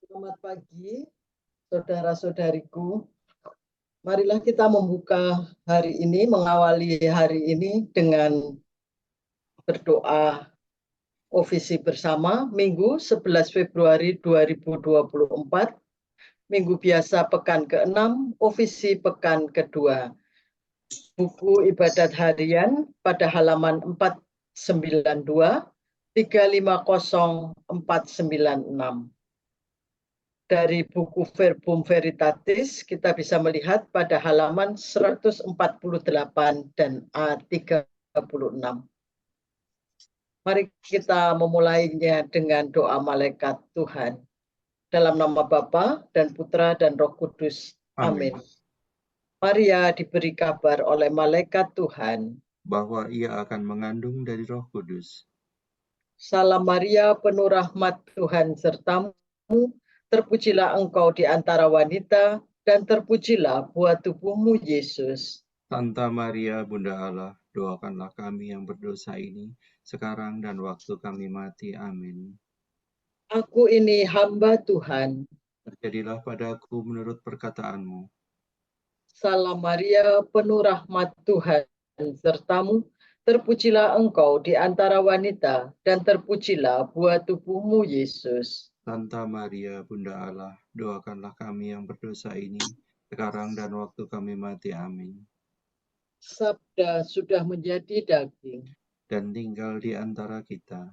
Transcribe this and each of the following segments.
Selamat pagi, saudara-saudariku. Marilah kita membuka hari ini, mengawali hari ini dengan berdoa ofisi bersama Minggu 11 Februari 2024, Minggu biasa pekan ke-6, ofisi pekan kedua. Buku ibadat harian pada halaman 492, 350, 496. Dari buku Verbum Veritatis kita bisa melihat pada halaman 148 dan A36. Mari kita memulainya dengan doa malaikat Tuhan. Dalam nama Bapa dan Putra dan Roh Kudus. Amin. Maria diberi kabar oleh malaikat Tuhan bahwa ia akan mengandung dari Roh Kudus. Salam Maria, penuh rahmat Tuhan sertamu. Terpujilah engkau di antara wanita, dan terpujilah buah tubuhmu, Yesus. Santa Maria, Bunda Allah, doakanlah kami yang berdosa ini, sekarang dan waktu kami mati. Amin. Aku ini hamba Tuhan. Terjadilah padaku menurut perkataanmu. Salam Maria, penuh rahmat Tuhan sertamu. Terpujilah engkau di antara wanita, dan terpujilah buah tubuhmu, Yesus. Santa Maria, Bunda Allah, doakanlah kami yang berdosa ini, sekarang dan waktu kami mati. Amin. Sabda sudah menjadi daging dan tinggal di antara kita.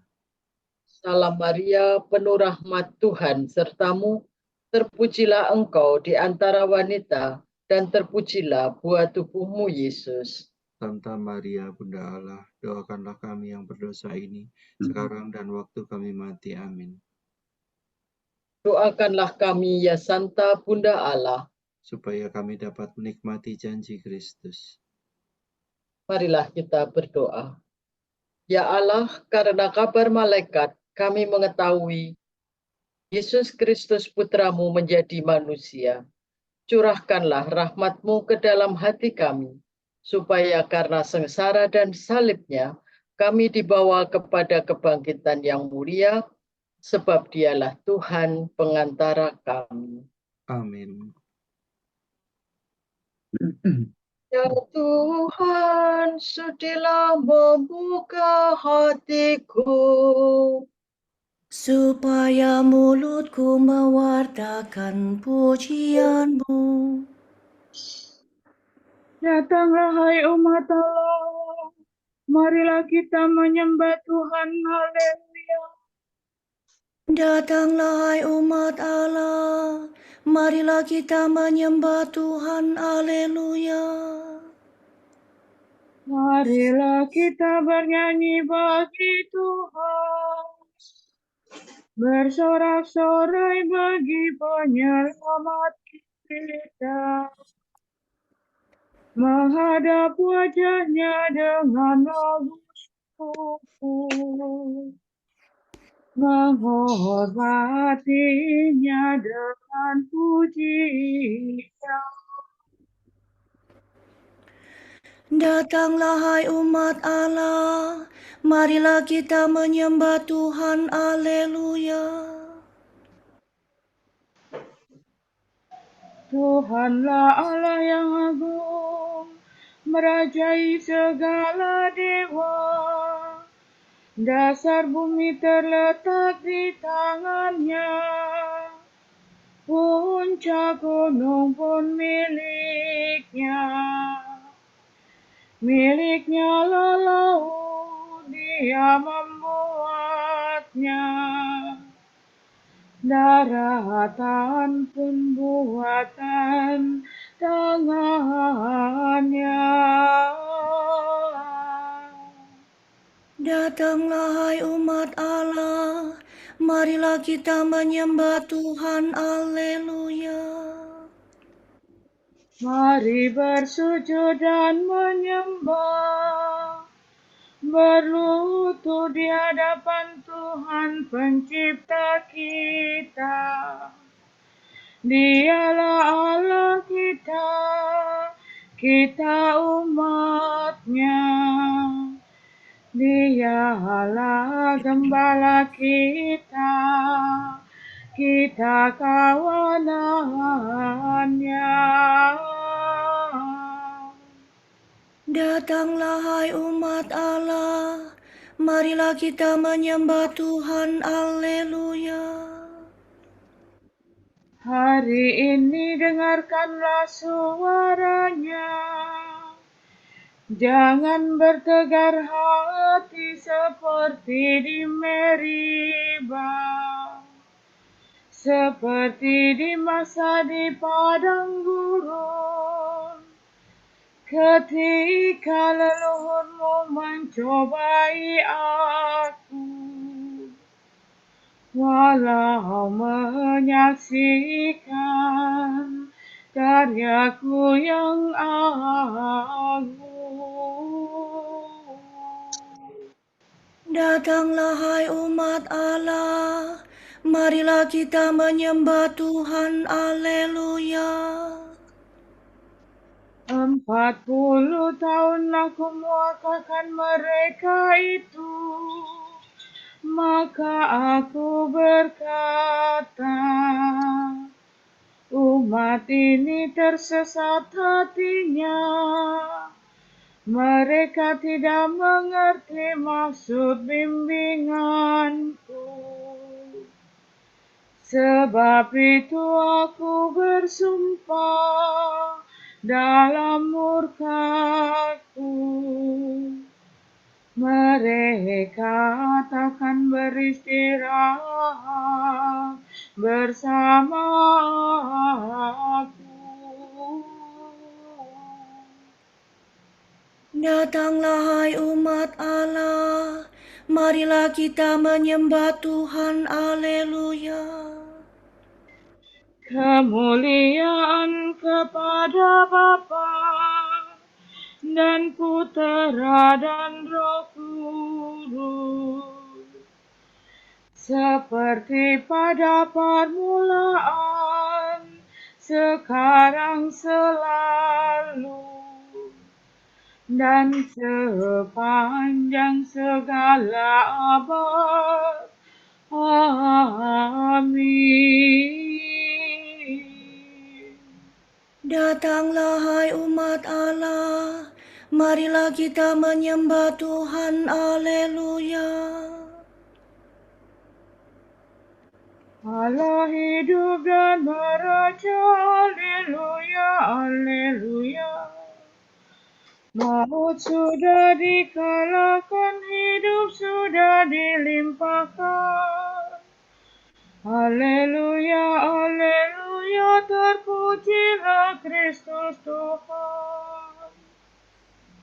Salam Maria, penuh rahmat Tuhan sertamu. Terpujilah engkau di antara wanita, dan terpujilah buah tubuhmu, Yesus. Santa Maria, Bunda Allah, doakanlah kami yang berdosa ini, sekarang dan waktu kami mati. Amin. Doakanlah kami, ya Santa Bunda Allah, supaya kami dapat menikmati janji Kristus. Marilah kita berdoa. Ya Allah, karena kabar malaikat, kami mengetahui Yesus Kristus Putramu menjadi manusia. Curahkanlah rahmat-Mu ke dalam hati kami, supaya karena sengsara dan salibnya, kami dibawa kepada kebangkitan yang mulia, sebab Dialah Tuhan pengantara kami. Amin. Ya Tuhan, sudilah membuka hatiku, supaya mulutku mewartakan pujian-Mu. Datanglah hai umat Allah, marilah kita menyembah Tuhan, haleluya. Datanglah hai umat Allah, marilah kita menyembah Tuhan, haleluya. Marilah kita bernyanyi bagi Tuhan, bersorak-sorai bagi penyelamat kita, menghadap wajahnya dengan lagu syukur, menghormatinya dengan pujian. Datanglah hai umat Allah, marilah kita menyembah Tuhan, haleluya. Tuhanlah Allah yang agung, merajai segala dewa. Dasar bumi terletak di tangannya, puncak gunung pun miliknya. Miliknya laut, Dia membuatnya. Daratan pun buatan tangannya. Datanglah hai umat Allah, marilah kita menyembah Tuhan, haleluya. Mari bersujud dan menyembah, berlutut di hadapan Tuhan pencipta kita. Dialah Allah kita, kita umat-Nya. Dialah gembala kita, kita kawanannya. Datanglah hai umat Allah, marilah kita menyembah Tuhan, Haleluya. Hari ini dengarkanlah suaranya. Jangan bertegar hati seperti di Meriba, seperti di masa di padang gurun, ketika leluhurmu mencobai aku, walau menyaksikan karyaku yang agung. Datanglah hai umat Allah, marilah kita menyembah Tuhan, Haleluya. 40 tahun aku mewakilkan mereka itu, maka aku berkata, umat ini tersesat hatinya. Mereka tidak mengerti maksud bimbinganku. Sebab itu aku bersumpah dalam murkaku, mereka takkan beristirahat bersama aku. Datanglah hai umat Allah, marilah kita menyembah Tuhan, Haleluya. Kemuliaan kepada Bapa dan Putera dan Roh Kudus, seperti pada permulaan, sekarang selalu, dan sepanjang segala abad. Amin. Datanglah hai umat Allah, marilah kita menyembah Tuhan, Haleluya. Allah hidup dan meraja, Haleluya, Haleluya. Maut sudah dikalahkan, hidup sudah dilimpahkan. Haleluya, Haleluya, terpujilah Kristus Tuhan.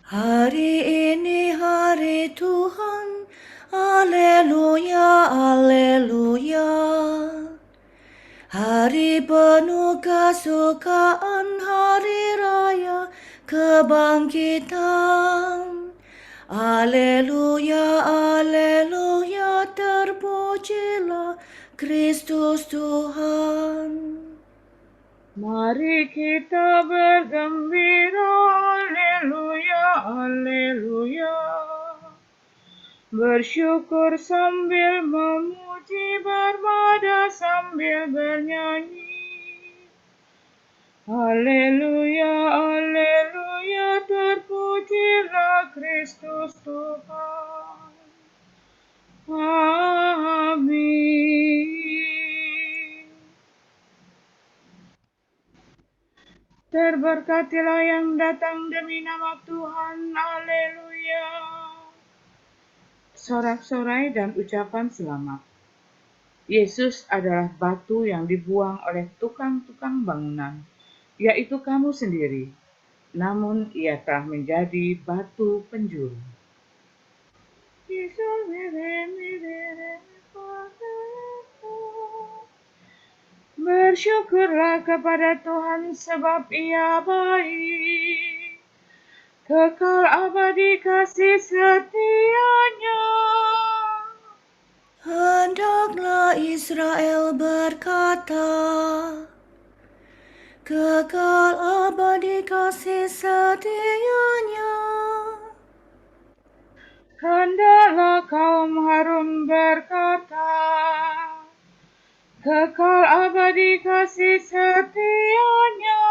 Hari ini hari Tuhan, Haleluya, Haleluya. Hari penuh kesukaan, hari raya kebangkitan. Haleluya, Haleluya, terpujilah Kristus Tuhan. Mari kita bergembira, Haleluya, Haleluya. Bersyukur sambil memuji, bermada sambil bernyanyi. Haleluya, Haleluya, terpujilah Kristus Tuhan. Amin. Terberkatilah yang datang demi nama Tuhan. Haleluya. Sorak-sorai dan ucapan selamat. Yesus adalah batu yang dibuang oleh tukang-tukang bangunan, yaitu kamu sendiri. Namun ia telah menjadi batu penjuru. Bersyukurlah kepada Tuhan sebab ia baik. Kekal abadi kasih setianya. Hendaklah Israel berkata, kekal abadi kasih setianya. Hendaklah kaum Harun berkata, kekal abadi kasih setianya.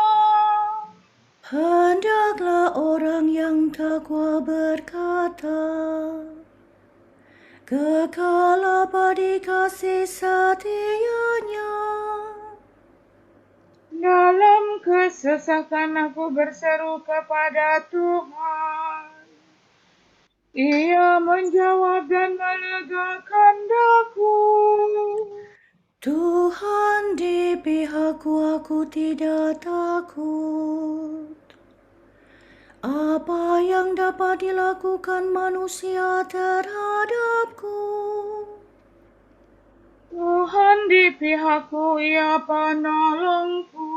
Hendaklah orang yang takwa berkata, kekal abadi kasih setianya. Dalam kesesakan aku berseru kepada Tuhan. Ia menjawab dan melegakan daku. Tuhan di pihakku, aku tidak takut. Apa yang dapat dilakukan manusia terhadapku? Tuhan di pihakku, Ia penolongku.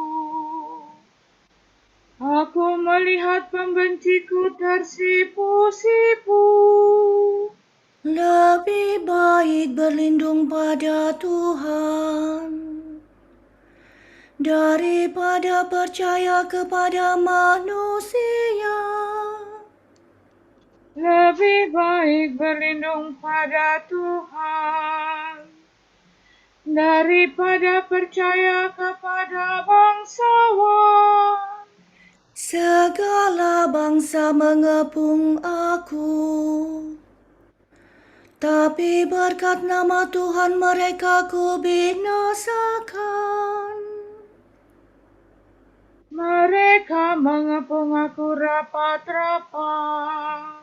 Aku melihat pembenciku tersipu-sipu. Lebih baik berlindung pada Tuhan daripada percaya kepada manusia. Lebih baik berlindung pada Tuhan daripada percaya kepada bangsawan. Segala bangsa mengepung aku, tapi berkat nama Tuhan mereka ku binasakan. Mereka mengepung aku rapat-rapat,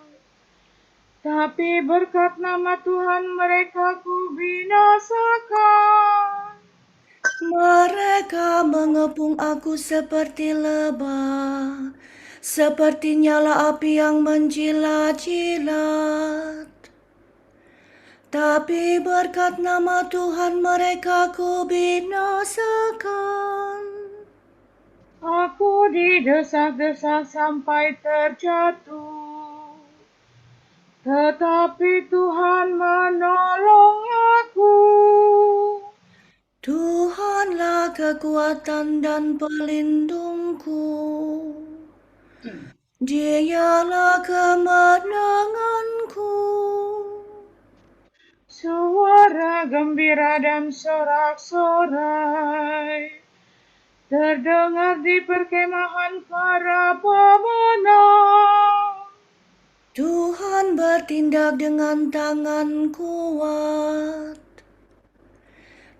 tapi berkat nama Tuhan mereka ku binasakan. Mereka mengepung aku seperti lebah, seperti nyala api yang menjilat-jilat. Tapi berkat nama Tuhan mereka ku binasakan. Aku didesak-desak sampai terjatuh, tetapi Tuhan menolong aku. Tuhanlah kekuatan dan pelindungku. Dialah kemenanganku. Suara gembira dan sorak-sorai terdengar di perkemahan para pemenang. Tuhan bertindak dengan tangan kuat.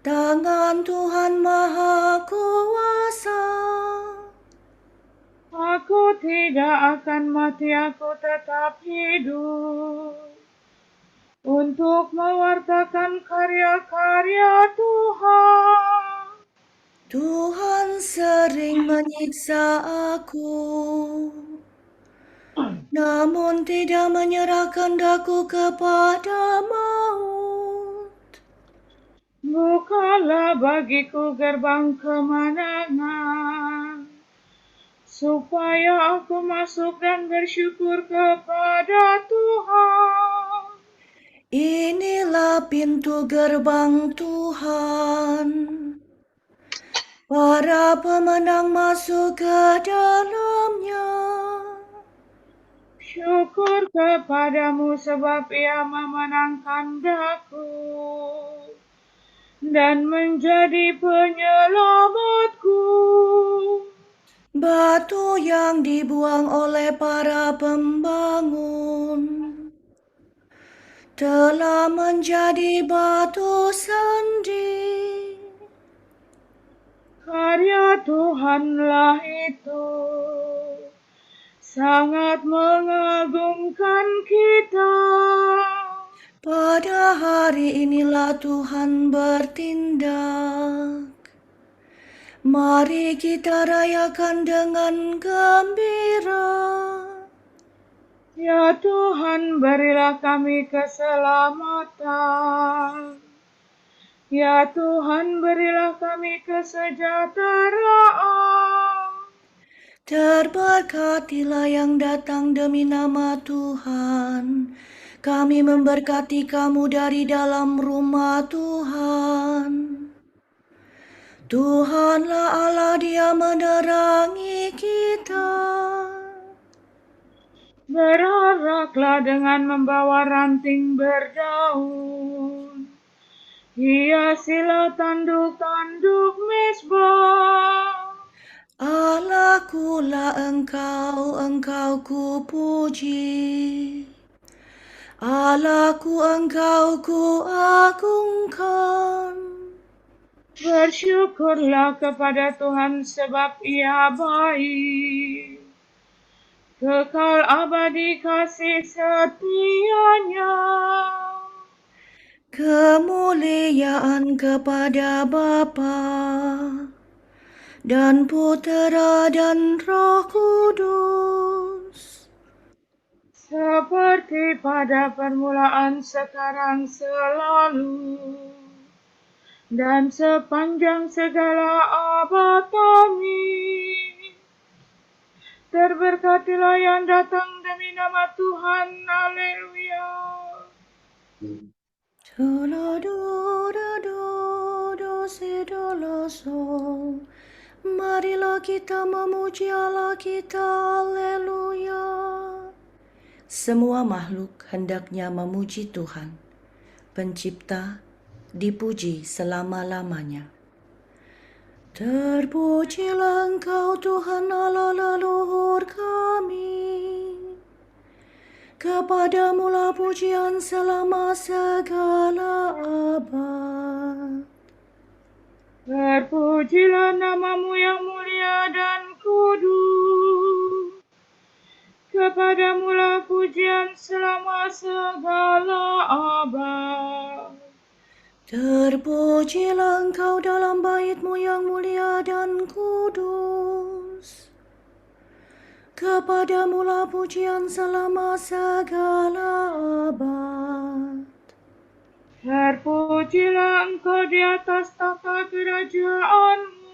Tangan Tuhan Maha Kuasa. Aku tidak akan mati, aku tetap hidup untuk mewartakan karya-karya Tuhan. Tuhan sering menyiksa aku, namun tidak menyerahkan daku kepada maut. Bukalah bagiku gerbang kemenangan, supaya aku masuk dan bersyukur kepada Tuhan. Inilah pintu gerbang Tuhan. Para pemenang masuk ke dalamnya. Syukur kepadamu sebab Ia memenangkan daku dan menjadi penyelamatku. Batu yang dibuang oleh para pembangun telah menjadi batu sandi. Karya Tuhanlah itu sangat mengagumkan kita. Pada hari inilah Tuhan bertindak. Mari kita rayakan dengan gembira. Ya Tuhan, berilah kami keselamatan. Ya Tuhan, berilah kami kesejahteraan. Terberkatilah yang datang demi nama Tuhan. Kami memberkati kamu dari dalam rumah Tuhan. Tuhanlah Allah, Dia menerangi kita. Beraraklah dengan membawa ranting berdaun, Hiasilah tanduk-tanduk mezbah. Allahku lah Engkau, Engkau ku puji. Allahku Engkau ku agungkan. Bersyukurlah kepada Tuhan sebab Ia baik. Kekal abadi kasih setianya. Kemuliaan kepada Bapa dan Putera dan Roh Kudus, Seperti pada permulaan, sekarang, selalu, dan sepanjang segala abad. Amin. Terberkatilah yang datang demi nama Tuhan. Haleluya. Marilah kita memuji Allah kita, haleluya. Semua makhluk hendaknya memuji Tuhan, Pencipta, dipuji selama-lamanya. Terpujilah Engkau Tuhan Allah leluhur kami. Kepadamu-lah pujian selama segala abad. Terpujilah namamu yang mulia dan kudus. Kepadamu-lah pujian selama segala abad. Terpujilah Engkau dalam bait-Mu yang mulia dan kudus. Kepadamu-lah pujian selama segala abad. Terpujilah Engkau di atas tahta kerajaan-Mu.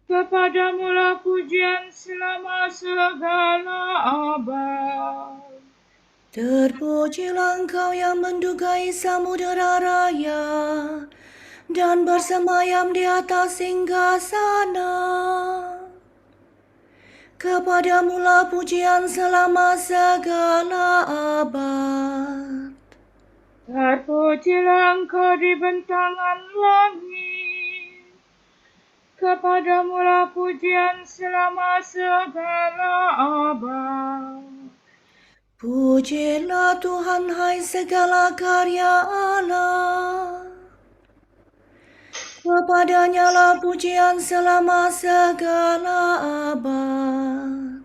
Kepadamu-lah pujian selama segala abad. Terpujilah Engkau yang mendugai samudera raya dan bersemayam di atas singgasana. Kepadamu-lah pujian selama segala abad. Terpujilah Engkau di bentangan langit. Kepadamu-lah pujian selama segala abad. Pujilah Tuhan, hai segala karya Allah. Kepadanya lah pujian selama segala abad.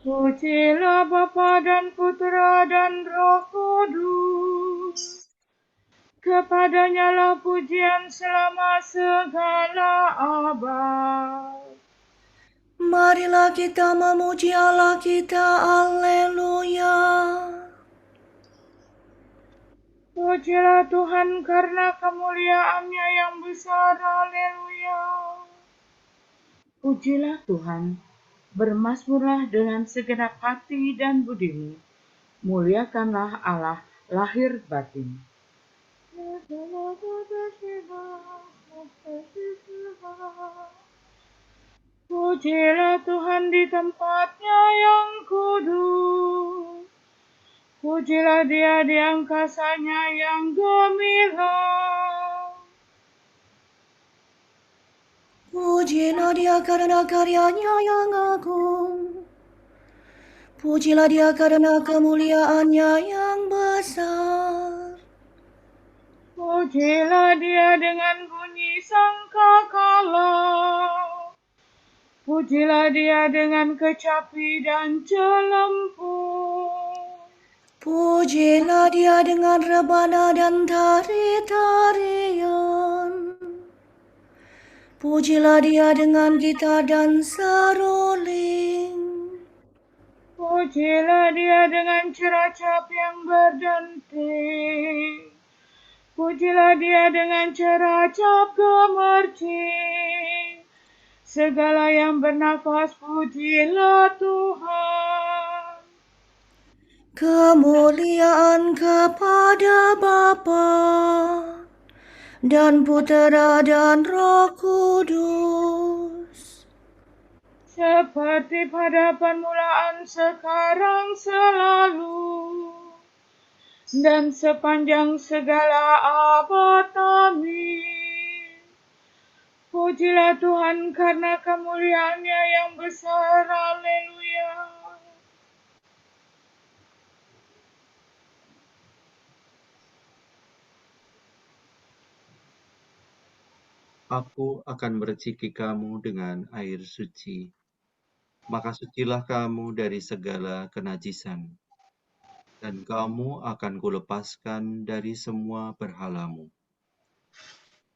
Pujilah Bapa dan Putera dan Roh Kudus. Kepadanya lah pujian selama segala abad. Marilah kita memuji Allah kita, haleluya. Pujilah Tuhan karena kemuliaan-Nya yang besar, haleluya. Pujilah Tuhan, bermazmurlah dengan segenap hati dan budimu. Muliakanlah Allah lahir batin. Pujilah Tuhan di tempat-Nya yang kudus. Pujilah Dia di angkasa-Nya yang gemilang. Pujilah Dia karena karya-Nya yang agung. Pujilah Dia karena kemuliaan-Nya yang besar. Pujilah Dia dengan bunyi sangkakala. Pujilah Dia dengan kecapi dan celempung. Pujilah Dia dengan rebana dan tari-tarian. Pujilah Dia dengan gitar dan seruling. Pujilah Dia dengan ceracap yang berdenting. Pujilah Dia dengan ceracap gemercing. Segala yang bernafas, pujilah Tuhan. Kemuliaan kepada Bapa dan Putera dan Roh Kudus. Seperti pada permulaan, sekarang, selalu, dan sepanjang segala abad. Amin. Pujilah Tuhan karena kemuliaan-Nya yang besar. Haleluya. Aku akan merciki kamu dengan air suci, maka sucilah kamu dari segala kenajisan, dan kamu akan kulepaskan dari semua berhalamu.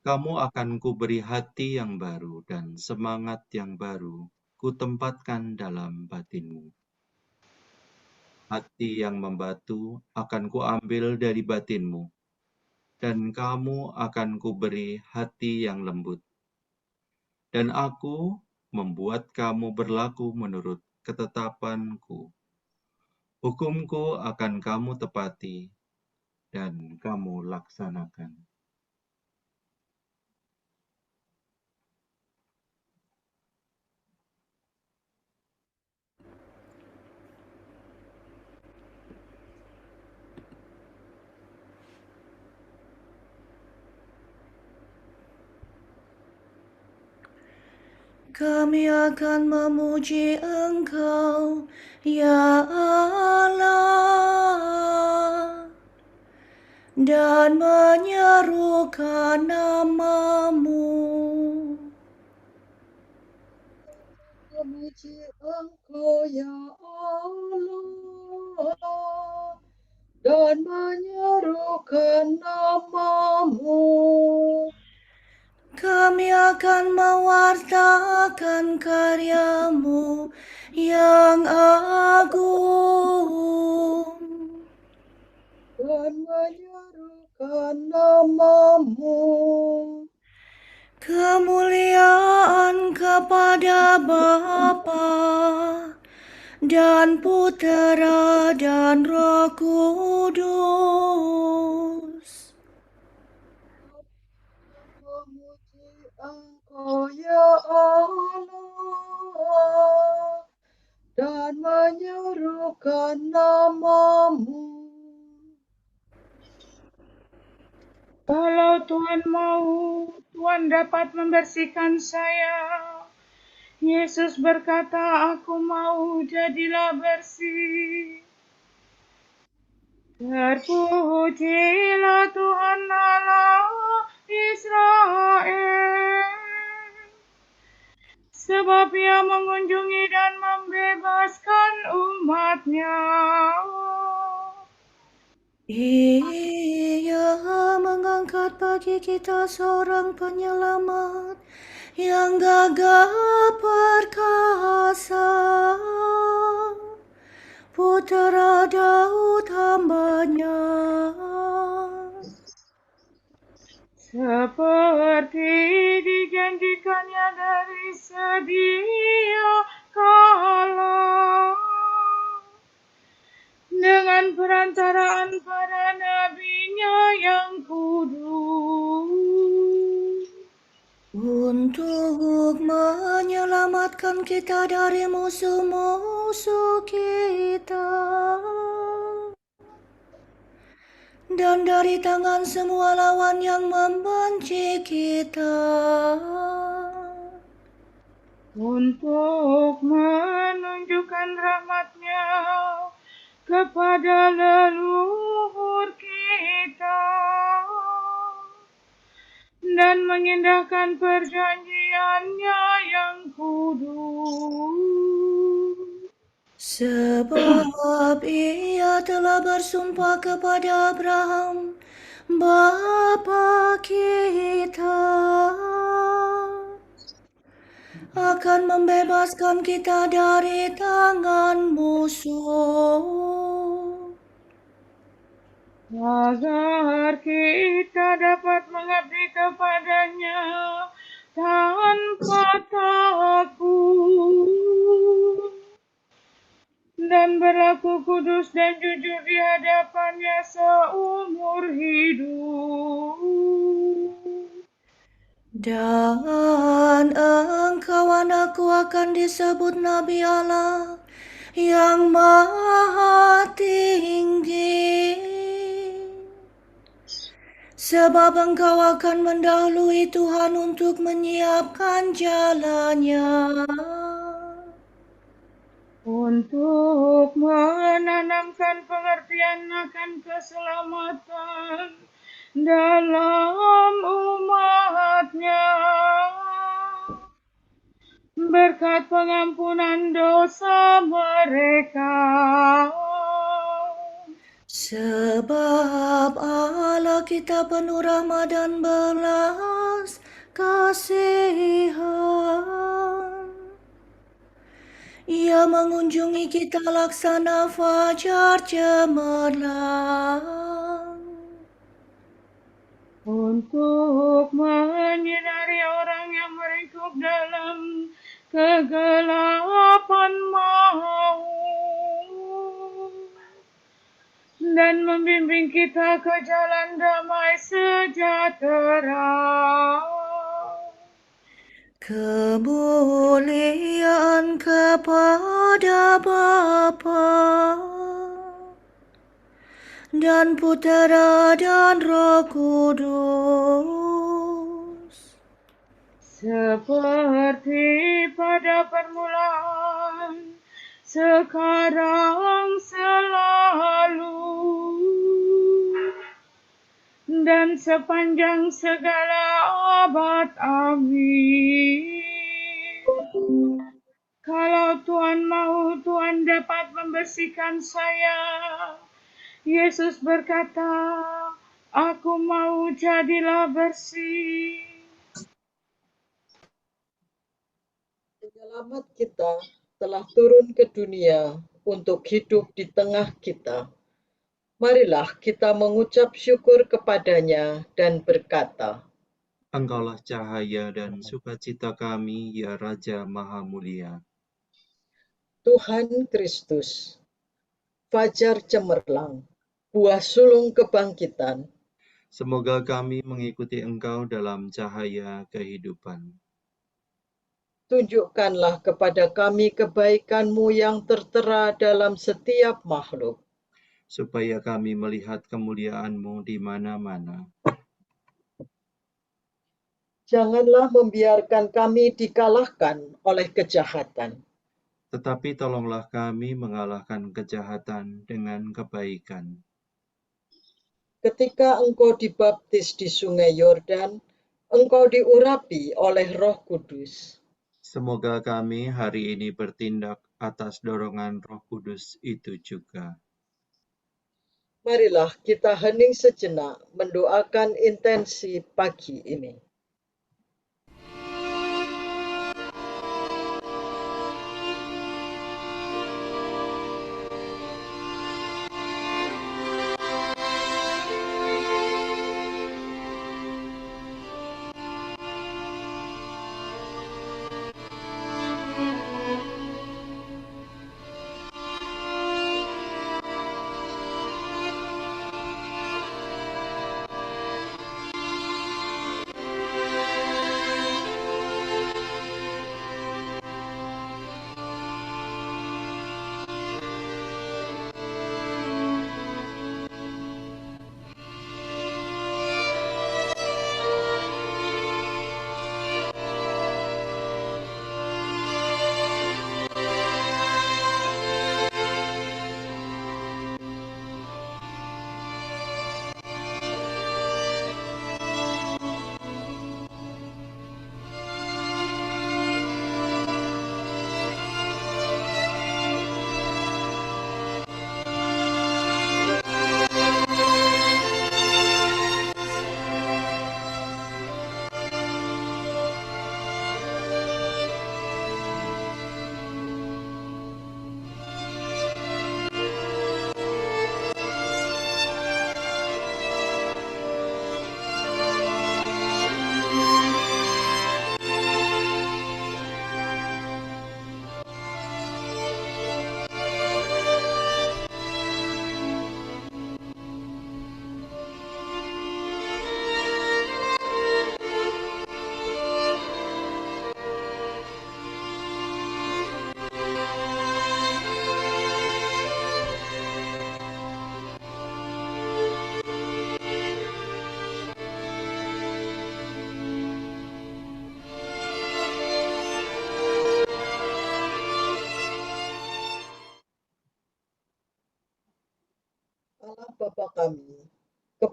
Kamu akan kuberi hati yang baru dan semangat yang baru kutempatkan dalam batinmu. Hati yang membatu akan kuambil dari batinmu, dan kamu akan kuberi hati yang lembut. Dan aku membuat kamu berlaku menurut ketetapanku. Hukumku akan kamu tepati, dan kamu laksanakan. Kami akan memuji Engkau, ya Allah, dan menyerukan nama-Mu. Memuji Engkau, ya Allah, dan menyerukan nama-Mu. Kami akan mewartakan karya-Mu yang agung, dan menyerukan nama-Mu. kemuliaan kepada Bapa dan Putera dan Roh Kudus. Memuji Engkau, ya Allah, dan menyerukan nama-Mu. Kalau Tuhan mau, Tuhan dapat membersihkan saya. Yesus berkata, aku mau, jadilah bersih. Terpujilah Tuhan Allah Israel, sebab Ia mengunjungi dan membebaskan umat-Nya. Ia mengangkat bagi kita seorang penyelamat yang gagah perkasa, Putera Daud hamba-Nya. Seperti dijanjikannya dari sedia kala, dengan perantaraan para nabi-Nya yang kudus, untuk menyelamatkan kita dari musuh-musuh kita dan dari tangan semua lawan yang membenci kita, untuk menunjukkan rahmat-Nya kepada leluhur kita dan mengindahkan perjanjian-Nya yang kudus. Sebab Ia telah bersumpah kepada Abraham, bapa kita, akan membebaskan kita dari tangan musuh, agar kita dapat mengabdi kepada-Nya tanpa takut dan berlaku kudus dan jujur di hadapan-Nya seumur hidup. Dan engkau anakku akan disebut Nabi Allah yang Maha Tinggi, Sebab Engkau akan mendahului Tuhan untuk menyiapkan jalannya, untuk menanamkan pengertian akan keselamatan dalam umat-Nya, berkat pengampunan dosa mereka. Sebab Allah kita penuh rahmat dan belas kasihan. Ia mengunjungi kita laksana fajar cemerlang, untuk menyinari orang yang meringkuk dalam kegelapan maut, dan membimbing kita ke jalan damai sejahtera. kemuliaan kepada Bapa dan Putera dan Roh Kudus, Seperti pada permulaan, sekarang, selalu, dan sepanjang segala abad. Amin. Kalau Tuhan mau, Tuhan dapat membersihkan saya. Yesus berkata, "Aku mau, jadilah bersih." Penyelamat kita telah turun ke dunia untuk hidup di tengah kita. Marilah kita mengucap syukur kepadanya dan berkata, Engkaulah cahaya dan sukacita kami, ya Raja Maha Mulia. Tuhan Kristus, fajar cemerlang, buah sulung kebangkitan, Semoga kami mengikuti Engkau dalam cahaya kehidupan. tunjukkanlah kepada kami kebaikan-Mu yang tertera dalam setiap makhluk, supaya kami melihat kemuliaan-Mu di mana-mana. janganlah membiarkan kami dikalahkan oleh kejahatan, Tetapi tolonglah kami mengalahkan kejahatan dengan kebaikan. ketika Engkau dibaptis di sungai Yordan, Engkau diurapi oleh Roh Kudus. Semoga kami hari ini bertindak atas dorongan Roh Kudus itu juga. Marilah kita hening sejenak mendoakan intensi pagi ini.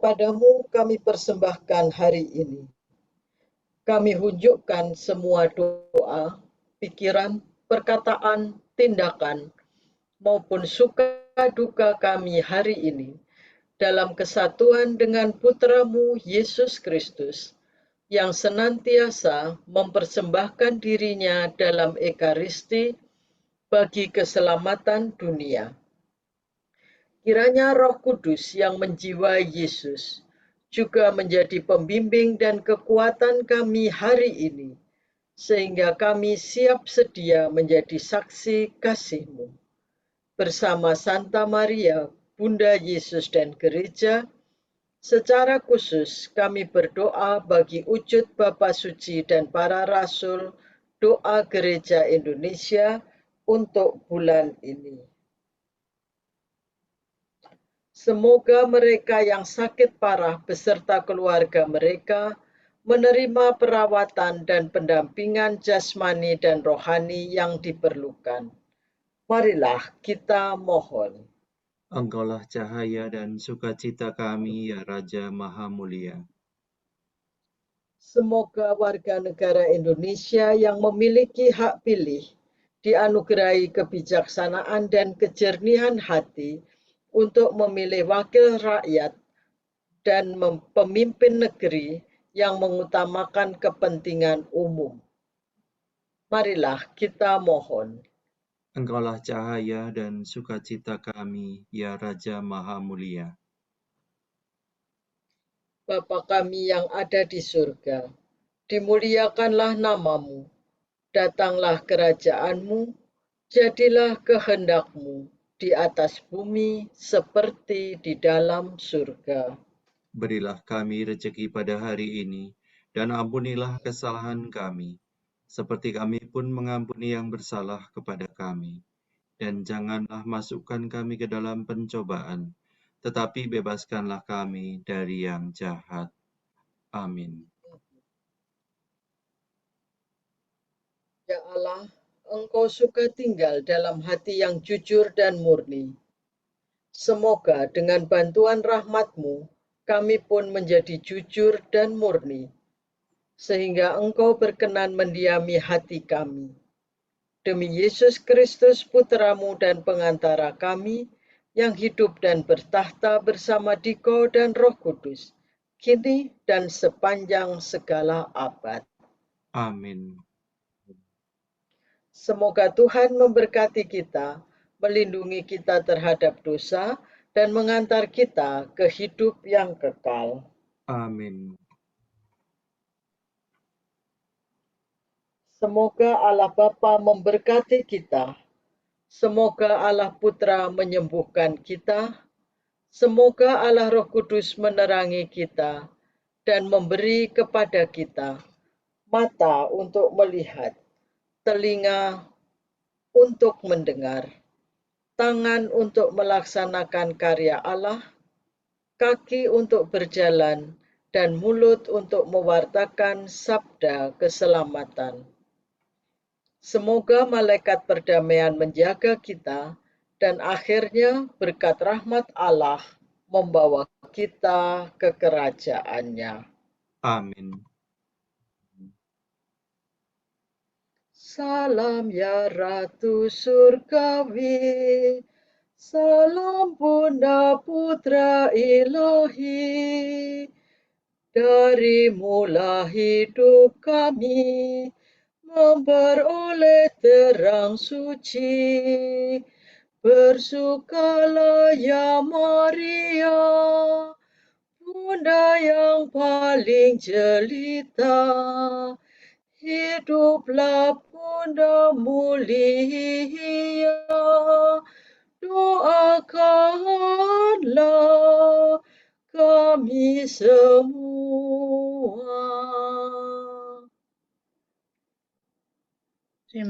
kepadamu kami persembahkan hari ini. Kami hunjukkan semua doa, pikiran, perkataan, tindakan, maupun suka duka kami hari ini dalam kesatuan dengan Putramu Yesus Kristus, yang senantiasa mempersembahkan dirinya dalam Ekaristi bagi keselamatan dunia. Kiranya Roh Kudus yang menjiwai Yesus juga menjadi pembimbing dan kekuatan kami hari ini, sehingga kami siap sedia menjadi saksi kasih-Mu. Bersama Santa Maria, Bunda Yesus dan Gereja, secara khusus kami berdoa bagi wujud Bapa Suci dan para Rasul, doa Gereja Indonesia untuk bulan ini. Semoga mereka yang sakit parah beserta keluarga mereka menerima perawatan dan pendampingan jasmani dan rohani yang diperlukan. Marilah kita mohon. Engkaulah cahaya dan sukacita kami, ya Raja Maha Mulia. Semoga warga negara Indonesia yang memiliki hak pilih dianugerahi kebijaksanaan dan kejernihan hati untuk memilih wakil rakyat dan pemimpin negeri yang mengutamakan kepentingan umum. Marilah kita mohon. Engkaulah cahaya dan sukacita kami, ya Raja Maha Mulia. Bapa kami yang ada di surga, dimuliakanlah namamu, datanglah kerajaan-Mu, jadilah kehendak-Mu di atas bumi seperti di dalam surga. Berilah kami rejeki pada hari ini, dan ampunilah kesalahan kami, seperti kami pun mengampuni yang bersalah kepada kami. Dan janganlah masukkan kami ke dalam pencobaan, tetapi bebaskanlah kami dari yang jahat. Amin. Ya Allah, Engkau suka tinggal dalam hati yang jujur dan murni. Semoga dengan bantuan rahmat-Mu, kami pun menjadi jujur dan murni, sehingga Engkau berkenan mendiami hati kami. Demi Yesus Kristus, Putra-Mu dan pengantara kami, yang hidup dan bertahta bersama Dikau dan Roh Kudus, kini dan sepanjang segala abad. Amin. Semoga Tuhan memberkati kita, melindungi kita terhadap dosa, dan mengantar kita ke hidup yang kekal. Amin. Semoga Allah Bapa memberkati kita. Semoga Allah Putra menyembuhkan kita. Semoga Allah Roh Kudus menerangi kita dan memberi kepada kita mata untuk melihat, telinga untuk mendengar, tangan untuk melaksanakan karya Allah, kaki untuk berjalan, dan mulut untuk mewartakan sabda keselamatan. Semoga malaikat perdamaian menjaga kita, dan akhirnya berkat rahmat Allah membawa kita ke kerajaannya. Amin. Salam ya Ratu Surgawi, salam Bunda Putra Ilahi, darimulah hidup kami, memperoleh terang suci. Bersukalah ya Maria, Bunda yang paling jelita. Hiduplah Bunda mulia, doakanlah kami semua.